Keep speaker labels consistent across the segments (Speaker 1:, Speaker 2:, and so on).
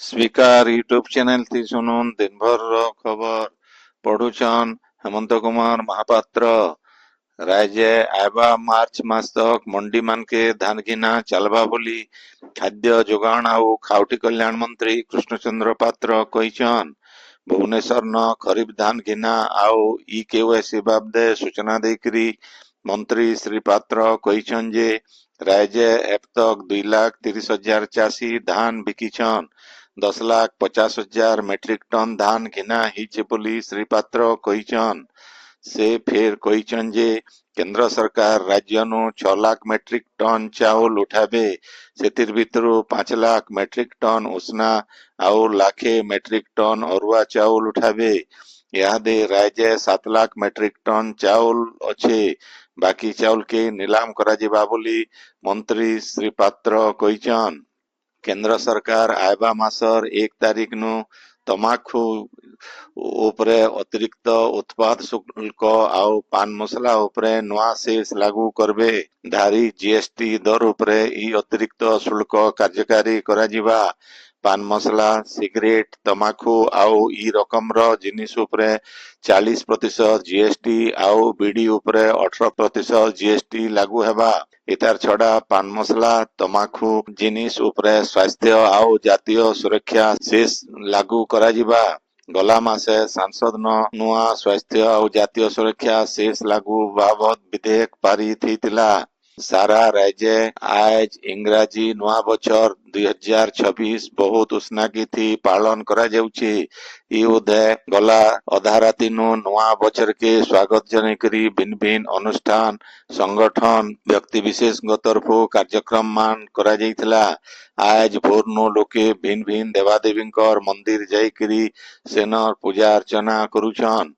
Speaker 1: स्वीकार YouTube channel थी सुनुन दिन भर खबर पढ़ुछन हेमंत कुमार महापात्र। राज्य आबा मार्च मास तक मंडी मान के धान घिना चलबा बोली खाद्य जोगाण आउ खाउटी कल्याण मंत्री कृष्णचंद्र पात्र कहिछन। भुवनेश्वर न खरीफ धान घिना आउ ई केवाईसी बाबदे सूचना देकरी मंत्री श्री पात्र कहिछन जे राज्य अब तक 2,30,000 चाषी धान बिकिछन। 10,50,000 मेट्रिक टन धान घिना हिचे बोली श्री पात्र कहिछन। से फेर कहिछन जे केंद्र सरकार राज्य नु 6 लाख मेट्रिक टन चाउल उठाबे। सेतिर भितरु 5 लाख मेट्रिक टन उसना आउ लाखे मेट्रिक टन अरुआ चाउल उठाबे। यादे राज्य 7 लाख मेट्रिक टन चाउल अच्छे। बाकी चाउल के नीलाम कराजिबा बोली मंत्री श्री पात्र कहिछन। केंद्र सरकार आयबा मासर 1 तारिख नु तमाखु उपरे अतिरिक्त उत्पाद शुल्क आउ पान मसला उपरे नुआ सेस लागू करबे। धारी जीएसटी दर उपरे ई अतिरिक्त शुल्क कार्यकारी कराजिबा। पान मसला सिगरेट तमाखु आउ ई रकमर जिनिस उपरे 40% जीएसटी आउ बीडी उपरे 18% जीएसटी लागू हेबा। इतार छड़ा पान मसला तमाखु जिनिस उपरे स्वास्थ्य आउ जातीय सुरक्षा सेस लागू कराजिबा। गला मासे सांसद न नुआ स्वास्थ्य आउ जातीय सुरक्षा सेस लागू बाबद विधेयक पारित हितिला। सारा राज्य आज इंग्राजी नुआ बछर 2026 बहुत उस्नाकी थी पालन करा जाउछे। ई उदय गला अधा राती नुआ बछर के स्वागत जनकरी भिन्न भिन्न अनुष्ठान संगठन व्यक्ति विशेष तरफो कार्यक्रम मान करा जाइथिला। आज भोर नु लोके भिन्न भिन्न देवादेवींकर मंदिर जाइकरी सेनर पूजा अर्चना करुछन।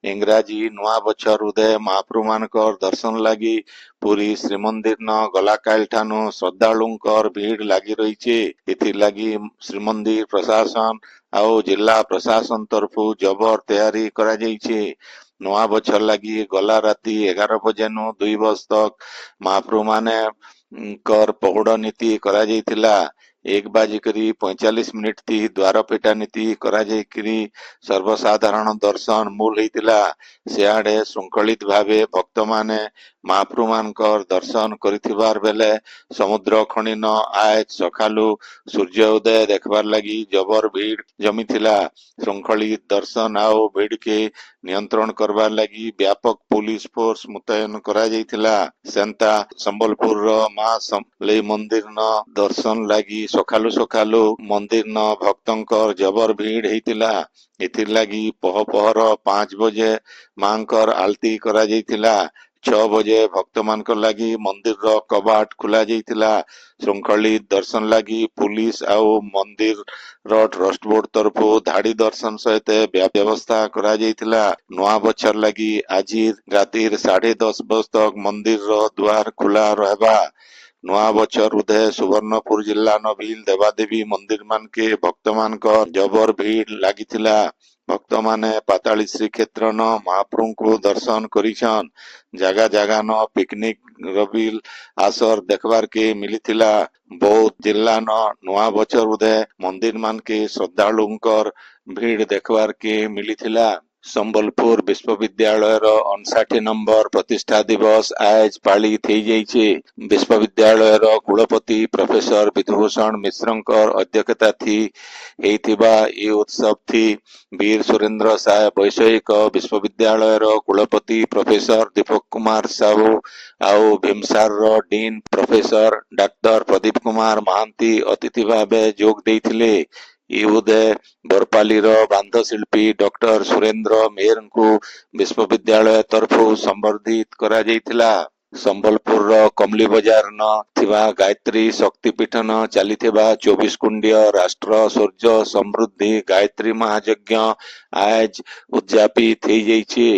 Speaker 1: इंग्राजी नुआ बछर उदय महाप्रभु मानकर दर्शन लागी पुरी श्रीमंदिर न गलाकाल ठानु श्रद्धालुंकर भीड़ लागी रहीचे। इथिर लागी श्रीमंदिर प्रशासन आउ जिला प्रशासन तरफु जबर तैयारी करा जाइछे। नुआ बछर लागी गला राती 11 बजे नु 2 बज तक महाप्रभु माने कर पहुड़ नीति करा जाइथिला। 1 बाजिकरी 45 मिनिट थी द्वार पेटा नीति करा जाइकरी सर्वसाधारण दर्शन मूल हितिला। सियाड़े श्रृंखलित भावे भक्त माने महाप्रभु मानकर दर्शन करिथिबार बेले समुद्र खणी न आज सखालु सूर्य उदय देखबार लगी जबर भीड़ जमीथिला। श्रृंखलित दर्शन आउ भीड़ के नियंत्रण करबार लगी व्यापक पुलिस फोर्स मुतयन करा जाइथिला। सेंता संबलपुर रो मां समलेई मंदिर न दर्शन लगी सखालु सखालु मंदिर न भक्तंकर जबर भीड़ हितिला। इथिर लगी पहर 5 बजे मांकर आलती करा जाइथिला। 6 बजे भक्त मानकर लगी मंदिर रो कबाट खुला जाइथिला। श्रृंखलित दर्शन लगी पुलिस आउ मंदिर रो ट्रस्ट बोर्ड तरफो धाड़ी दर्शन सहित व्यवस्था करा जाइथिला। नुआ बछर लगी आज रातिर 10:30 बजे तक मंदिर रो द्वार खुला रहबा। नुआ बछर उदय सुवर्णपुर जिला न भील देवादेवी मंदिर मान के भक्त मानकर जबर भीड़ लागिथिला। भक्त माने पाताली श्री क्षेत्र न महाप्रभु को दर्शन करिछन। जागा जागा न पिकनिक रबिल आसर देखबार के मिलिथिला। बौद्ध जिला न नुआ बछर उदय मंदिर मान के श्रद्धालुंकर भीड़ देखबार के मिलिथिला। संबलपुर विश्वविद्यालय रो 59 नंबर प्रतिष्ठा दिवस आज पालित हो जाइछे। विश्वविद्यालय रो कुलपति प्रोफेसर विधुभूषण मिश्रंकर अध्यक्षता थी हेइथिबा ई उत्सव थी वीर सुरेंद्र साय वैषयिक विश्वविद्यालय रो कुलपति प्रोफेसर दीपक कुमार साहू आउ भीमसार रो dean professor doctor Pradeep Kumar Mahanty अतिथि भावे जोग देइथिले। ई उदय बरपाली रो बांध शिल्पी डॉक्टर सुरेंद्र मेहर को विश्वविद्यालय तरफु संबर्धित करा जाइथिला। संबलपुर रो कमली बाजार न थिबा गायत्री शक्तिपीठ न चलीथिबा 24 कुंडीय राष्ट्र सूर्य समृद्धि गायत्री महायज्ञ आज उद्यापित हो जाइछे।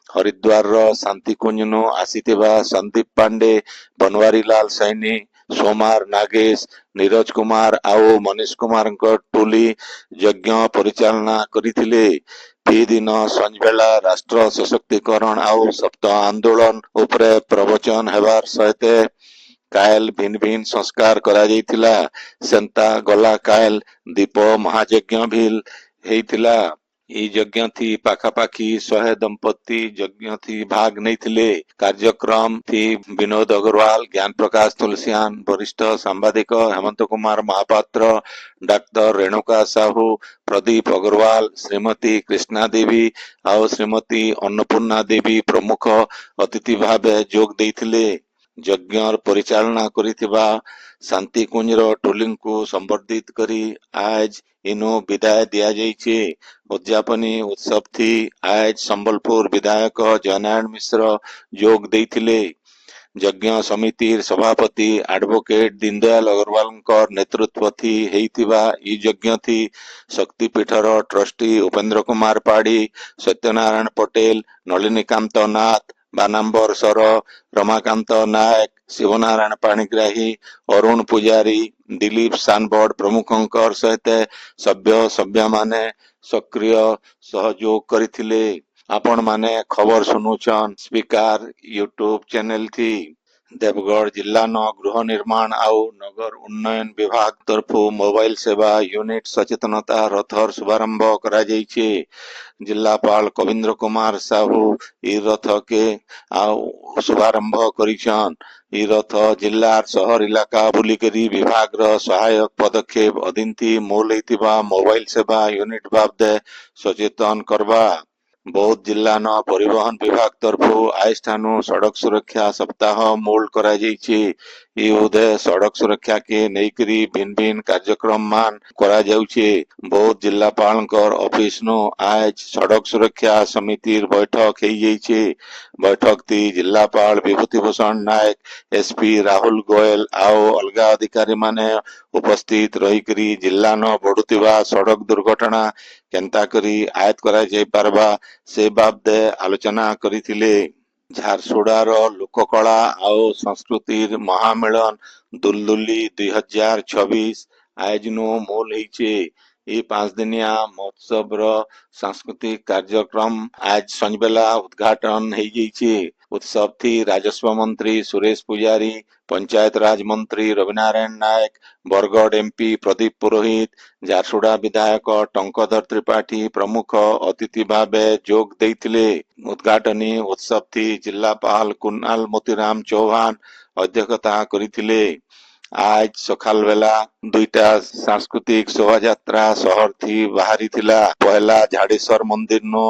Speaker 1: हरिद्वार रो शांति कुंज नु आसीथिबा संदीप पांडे बनवारी लाल सैनी सोमार नागेश नीरज कुमार आउ मनीष कुमार टोली यज्ञ परिचालना करिथिले। दिन संजबेला राष्ट्र सशक्तिकरण आउ सप्ताह आंदोलन उपरे प्रवचन हेबार सहित କାଏଲ ଭିନ୍ନ ଭିନ୍ନ ସଂସ୍କାର କରାଯାଇଥିଲା। ସେନ୍ତା ଗଲା କାଏଲ ଦୀପ ମହାଯଜ୍ଞ ଭିଲ୍ ହେଇଥିଲା। ଏଇ ଯଜ୍ଞ ଥି ପାଖାପାଖି 100 ଦମ୍ପତି ଯଜ୍ଞ ଥି ଭାଗ ନେଇଥିଲେ। କାର୍ଯ୍ୟକ୍ରମ ଥି ବିନୋଦ ଅଗ୍ରୱାଲ, ଜ୍ଞାନ ପ୍ରକାଶ ତୁଲସିଆନ, ବରିଷ୍ଠ ସାମ୍ବାଦିକ ହେମନ୍ତ କୁମାର ମହାପାତ୍ର, ଡାକ୍ତର ରେଣୁକା ସାହୁ, ପ୍ରଦୀପ ଅଗ୍ରୱାଲ, ଶ୍ରୀମତୀ କ୍ରିଷ୍ଣା ଦେବୀ ଆଉ ଶ୍ରୀମତୀ ଅନ୍ନପୂର୍ଣ୍ଣା ଦେବୀ ପ୍ରମୁଖ ଅତିଥି ଭାବେ ଯୋଗ ଦେଇଥିଲେ। ଯଜ୍ଞର ପରିଚାଳନା କରିଥିବା ଶାନ୍ତିକୁଞ୍ଜର ଟୋଲିଙ୍କୁ ସମ୍ବର୍ଦ୍ଧିତ କରି ଆଜ ଇନୁ ବିଦାୟ ଦିଆଯାଇଛି। ଉଦ୍ଯାପନୀ ଉତ୍ସବ ଥି ଆଜ ସମ୍ବଲପୁର ବିଧାୟକ ଜୟନାରାୟଣ ମିଶ୍ର ଯୋଗ ଦେଇଥିଲେ। ଯଜ୍ଞ ସମିତିର ସଭାପତି ଆଡଭୋକେଟ ଦୀନଦୟାଲ ଅଗ୍ରୱାଲଙ୍କ ନେତୃତ୍ୱ ହେଇଥିବା ଇ ଯଜ୍ଞ ଥି ଶକ୍ତିପୀଠର ଟ୍ରଷ୍ଟି ଉପେନ୍ଦ୍ର କୁମାର ପାଢୀ, ସତ୍ୟନାରାୟଣ ପଟେଲ, ନଳିନୀକାନ୍ତ ନାଥ, ବାନାମ୍ବର ସର, ରମାକାନ୍ତ ନାୟକ, ଶିବନାରାୟଣ ପାଣିଗ୍ରାହୀ, ଅରୁଣ ପୂଜାରୀ, ଦିলীପ ସାନବଡ ପ୍ରମୁଖଙ୍କର ସହିତ ସଭ୍ୟମାନେ ସକ୍ରିୟ ସହଯୋଗ କରିଥିଲେ। आपण माने खबर सुनुछन स्पीकर यूट्यूब चैनल थी। देवगढ़ जिला न गृह निर्माण आउ नगर उन्नयन विभाग तरफु मोबाइल सेवा यूनिट सचेतनता रथर शुभारंभ करा जाइछे। जिलापाल कविंद्र कुमार साहू इ रथ के शुभारंभ करिछन। इ रथ जिल्लार शहर इलाका बुलिकरी विभाग र सहायक पदक्षेप अधीन मोल होइतिबा मोबाइल सेवा यूनिट बाबदे सचेतन करबा। बौद्ध जिला न परिवहन विभाग तरफु आइस्थानु सड़क सुरक्षा सप्ताह मोल करा जाइछे। इ उदे सड़क सुरक्षा के नेकरी भिन्न भिन्न कार्यक्रम मान करा जाउछे। बौद्ध जिलापालकर ऑफिस नु आज सड़क सुरक्षा समिति बैठक हेई जाइछे। बैठक ती जिलापाल विभूति भूषण नायक, एसपी राहुल गोयल आओ अलगा अधिकारी माने उपस्थित रहिकरी जिला न बढ़ुतिबा सड़क दुर्घटना केंता करी आयत करा जाई पारबा से बाबदे आलोचना करिथिले। झारसुड़ार लोककला और संस्कृतिर महामेलन दुलदुली 2026 आयोजन मोल होइछे। ये 5 दिनिया महोत्सव रो सांस्कृतिक कार्यक्रम आज संजबेला उद्घाटन हो जाइछे। उत्सव थी राजस्व मंत्री सुरेश पुजारी, पंचायत राज मंत्री रविनारायण नायक, बरगढ़ एमपी प्रदीप पुरोहित, झारसुड़ा विधायक टंकधर त्रिपाठी प्रमुख अतिथि भावे जोग देइथिले। उद्घाटनी उत्सव थी जिलापाल कुणाल मोतीराम चौहान अध्यक्षता करिथिले। आज सकाल बेला दुईटा सांस्कृतिक शोभायात्रा शहर थी बाहरी थिला। पहला झाड़ेश्वर मंदिर नो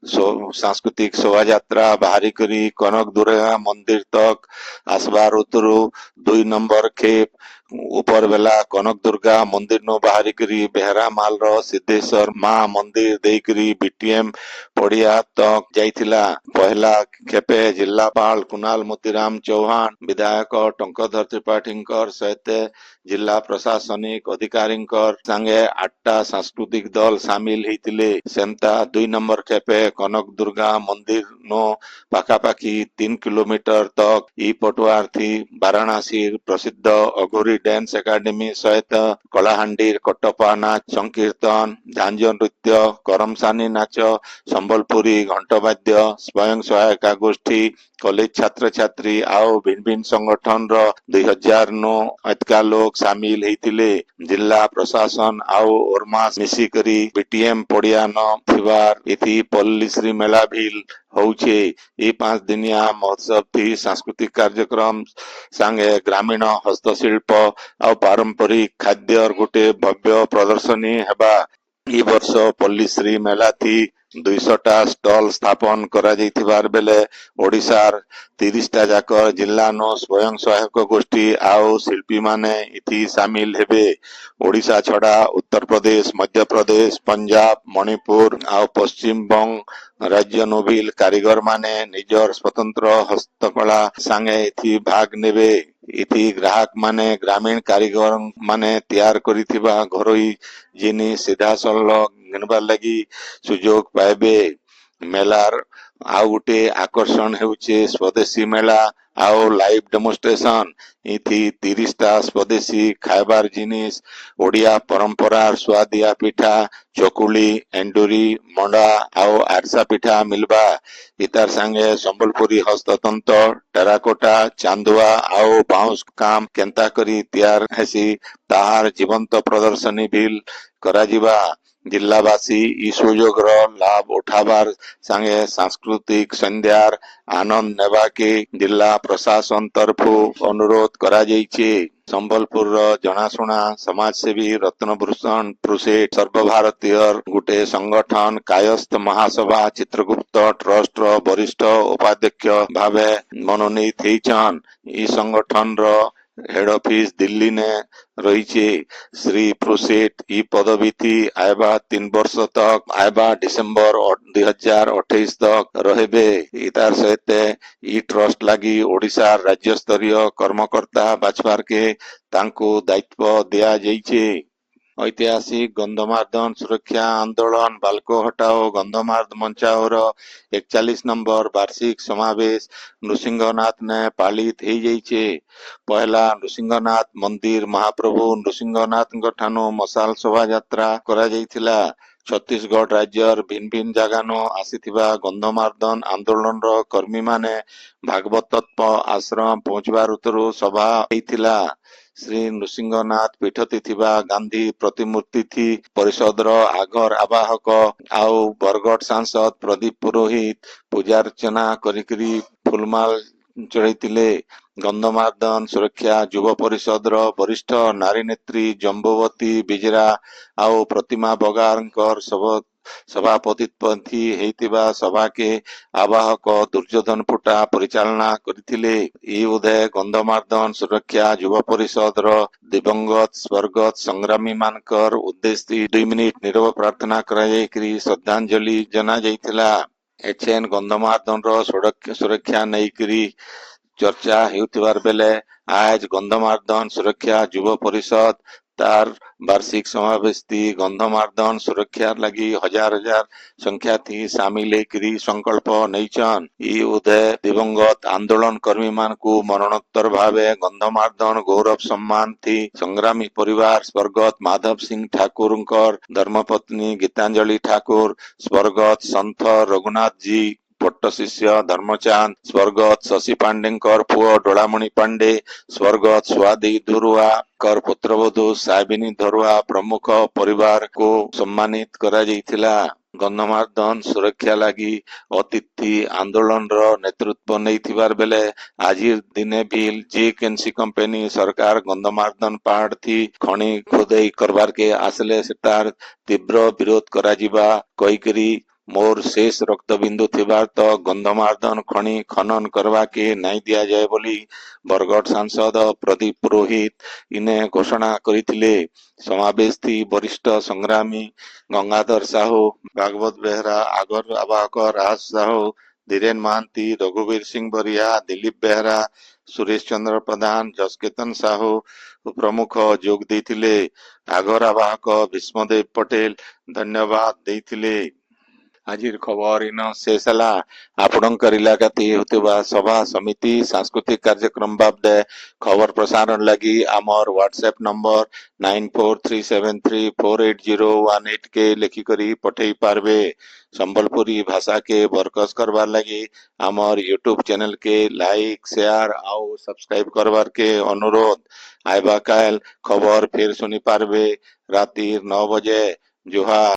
Speaker 1: सांस्कृतिक शोभायात्रा बाहरी करी कनक दुर्गा मंदिर तक आसबार उतरू। 2 नंबर खेप ऊपर बेला कनक दुर्गा मंदिर नो बाहरी करी बेहरा माल रो सिद्धेश्वर मां मंदिर देकरी बीटीएम पड़िया तक जाइथिला। पहला खेपे जिलापाल कुणाल मोतीराम चौहान, विधायक टंकधर त्रिपाठींकर सहित जिला प्रशासनिक अधिकारींकर संगे 8टा सांस्कृतिक दल शामिल होइतिले। सेंता 2 नंबर खेपे कनक दुर्गा मंदिर नो पाखापाखी 3 किलोमीटर तक इ पटुआर थी वाराणसी प्रसिद्ध अघोरी डांस एकेडमी सहित कलाहांडीर कटपा नाच संकीर्तन, झांझ नृत्य, करमसानी नाच, संबलपुरी घंटवाद्य, स्वयं सहायता गोष्ठी, कॉलेज छात्र छात्री आओ भिन्न भिन्न संगठन रो 2000 नो अतका लोग शामिल होइतिले। जिला प्रशासन आओ ओरमास मिसी करी बीटीएम पड़िया न थिवार इति पल्लीश्री मेला भील होउछे। ये 5 दिनिया महोत्सव थी सांस्कृतिक कार्यक्रम संगे ग्रामीण हस्तशिल्प और पारंपरिक खाद्य गोटे भव्य प्रदर्शनी हेबा। ई वर्ष पल्लीश्री मेला थी 200टा स्टल स्थापन करा जाइथिबार बेले ओडिशार 30टा जाक जिल्ला नो स्वयं सहायक गोष्ठी आओ शिल्पी माने इथि शामिल हेबे। ओडिशा छड़ा उत्तर प्रदेश, मध्य प्रदेश, पंजाब, मणिपुर आओ पश्चिम बंग राज्य नोबिल कारीगर माने निजर स्वतंत्र हस्तकला संगे इथि भाग नेबे। इथि ग्राहक माने ग्रामीण कारीगर माने तैयार करिथिबा घरोई जिनिस सीधा सलग घिनबार लगी सुजोग पाइबे। ମେଲାର ଆଉ ଗୋଟେ ଆକର୍ଷଣ ହେଉଛି ସ୍ୱଦେଶୀ ମେଳା ଆଉ ଲାଇଭ ଡେମୋଷ୍ଟ୍ରେସନ। ଏଠି 30ଟା ସ୍ୱଦେଶୀ ଖାଇବାର ଜିନିଷ, ଓଡ଼ିଆ ପରମ୍ପରାର ସୁଆଦିଆ ପିଠା, ଚକୁଳି, ଏଣ୍ଡୁରି, ମଣ୍ଡା ଆଉ ଆରସା ପିଠା ମିଲବା। ଇତାର ସାଙ୍ଗେ ସମ୍ବଲପୁରୀ ହସ୍ତତନ୍ତ, ଟେରାକୋଟା, ଚାନ୍ଦୁଆ ଆଉ ବାଉଁଶ କାମ କେନ୍ତା କରି ତିଆର ହେସି ତାହାର ଜୀବନ୍ତ ପ୍ରଦର୍ଶନୀ ବିଲ୍ କରାଯିବା। ଜିଲ୍ଲାବାସୀ ଇ ସୁଯୋଗର ଲାଭ ଉଠାବାର ସାଙ୍ଗେ ସାଂସ୍କୃତିକ ସନ୍ଧ୍ୟାର ଆନନ୍ଦ ନେବାକେ ଜିଲ୍ଲା ପ୍ରଶାସନ ତରଫରୁ ଅନୁରୋଧ କରାଯାଇଛି। ସମ୍ବଲପୁରର ଜଣାଶୁଣା ସମାଜସେବୀ ରତ୍ନଭୂଷଣ ପ୍ରୁସେଟ ସର୍ବଭାରତୀୟର ଗୋଟେ ସଂଗଠନ କାୟସ୍ଥ ମହାସଭା ଚିତ୍ରଗୁପ୍ତ ଟ୍ରଷ୍ଟର ବରିଷ୍ଠ ଉପାଧ୍ୟକ୍ଷ ଭାବେ ମନୋନୀତ ହେଇଛନ୍। ଇ ସଂଗଠନର हेड ऑफिस दिल्ली ने रही। श्री प्रोसेट इ पदवी थी आयबा 3 वर्ष तक आयबा डिसेम्बर 2028 तक रहे। इतार सहित इ ट्रस्ट लगी ओडिशा राज्य स्तरीय कर्मकर्ता बाछबार के तांको दायित्व दिया जाइछे। ऐतिहासिक गंधमार्दन सुरक्षा आंदोलन बाल्को हटाओ गंधमार्द मंचाओर 41 नंबर वार्षिक समावेश नृसिंहनाथ ने पालित हो जाइछे। पहला नृसिंहनाथ मंदिर महाप्रभु नृसिंहनाथ ठानु मशाल शोभा यात्रा करा जाइथिला। छत्तीसगढ़ राज्यर भिन्न भिन्न जगानु आसीथिबा गंधमार्दन आंदोलन रो कर्मी माने भागवत तत्व आश्रम पहुंचबार उतरु सभा हेइथिला। श्री नृसिंहनाथ पीठती थिबा गांधी प्रतिमूर्ति थी परिषदर आगर आवाहक आउ बरगढ़ सांसद प्रदीप पुरोहित पूजार्चना करिकरी फुलमाल चढ़ैतिले। गंधमार्दन सुरक्षा युव परिषदर वरिष्ठ नारी नेत्री जम्बोवती बिजरा आउ प्रतिमा बगारकर सभापतित्व हेइतिबा सभा के आवाहक दुर्योधन फुटा परिचालना करथिले। इ उदय गंधमार्दन सुरक्षा युव परिषदर दिवंगत स्वर्गत संग्रामी मानकर उद्देश्य 2 मिनिट नीरव प्रार्थना करा जायकरी श्रद्धांजलि जना जाइथिला। एचएन गंधमार्दन रो सुरक्षा नैकरी चर्चा हेउथिबार बेले आज गंधमार्दन सुरक्षा युव परिषद तार वार्षिक समावेश थी गंधमार्दन सुरक्षा लगी हजार हजार संख्या थी शामिल हेकरी संकल्प नैचन। इ उदय दिवंगत आंदोलन कर्मी मान को मरणोत्तर भावे गंधमार्दन गौरव सम्मान थी संग्रामी परिवार स्वर्गत माधव सिंह ठाकुर धर्मपत्नी गीतांजलि ठाकुर, स्वर्गत संत रघुनाथ जी पट्ट शिष्य धर्मचांद, स्वर्गत शशि पांडेकर पुओ डोलामणि पांडे, स्वर्गत स्वादी धुरुआ कर पुत्रवधू साबिनी धरुआ प्रमुख परिवार को सम्मानित करा जाइथिला। गंधमार्दन सुरक्षा लगी अतिथि आंदोलन रो नेतृत्व नैथिबार बेले आजिर दिने भी जेकेएनसी कंपनी सरकार गंधमार्दन पहाड़ थी खणी खुदाई करबार के आसले सेतार तीव्र विरोध करा जिबा कईकरी मोर शेष रक्तबिंदु थिबार तो गंधमार्दन खणी खनन करवा के नहीं दिया जाए बोली बरगढ़ सांसद प्रदीप पुरोहित इने घोषणा करिथिले। समावेश थी वरिष्ठ संग्रामी गंगाधर साहू, भागवत बेहरा, आगर आवाहक राज साहू, धीरेन महांती, रघुवीर सिंह बरिया, दिलीप बेहरा, सुरेश चंद्र प्रधान, जसकेतन साहू प्रमुख जोग देथिले। आगर आवाहक भीष्मदेव पटेल धन्यवाद देथिले। आजिर खबर इन शेष है। आपणकर इलाकाती होतिबा सभा समिति सांस्कृतिक कार्यक्रम बाबदे खबर प्रसारण लगी आमर व्हाट्सएप नंबर 9437348018 के लिखिकरी पठेई पारबे। संबलपुरी भाषा के बरकस करवार लगी आमर यूट्यूब चैनल के लाइक शेयर आउ सब्सक्राइब करवार के अनुरोध। आइबा काल खबर फिर सुनी पारबे राती 9 बजे। जोहार।